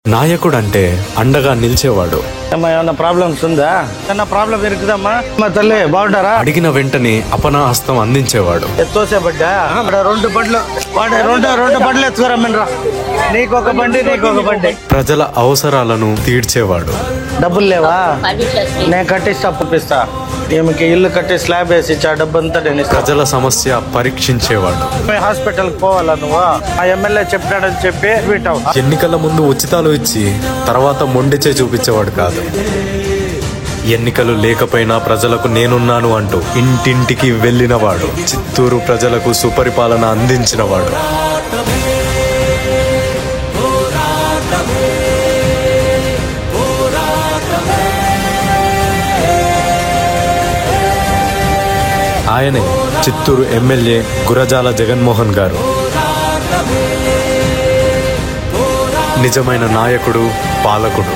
నాయకుడు అంటే అండగా నిలిచేవాడు. ఏమన్నా ప్రాబ్లమ్స్ ఉందా? ఏమన్నా ప్రాబ్లం ఇరుకుదమ్మా? మా తల్లి బాగుంటారా? అడిగిన వెంటనే అపనాహస్తం అందించేవాడు. తోసేబడ్డా రెండు బండ్లు ఎత్తుకురమ్మరా. నీకొక బండి నీకొక బండి. ప్రజల అవసరాలను తీర్చేవాడు. డబ్బులు లేవా? నేను కట్టిస్తా పంపిస్తా. ఈమెకి ఇల్లు కట్టి స్లాబ్ వేసి ఇచ్చా డబ్బంతా నేను ప్రజల సమస్య పరీక్షించేవాడు. హాస్పిటల్కి పోవాలా నువ్వు? ఆ ఎమ్మెల్యే చెప్పాడని చెప్పి వింటావు. ఎన్నికల ముందు ఉచితాలు ఇచ్చి తర్వాత మొండిచే చూపించేవాడు కాదు. ఎన్నికలు లేకపోయినా ప్రజలకు నేనున్నాను అంటూ ఇంటింటికి వెళ్ళినవాడు. చిత్తూరు ప్రజలకు సుపరిపాలన అందించినవాడు. ఆయనే చిత్తూరు ఎమ్మెల్యే గురజాల జగన్మోహన్ గారు. నిజమైన నాయకుడు, పాలకుడు.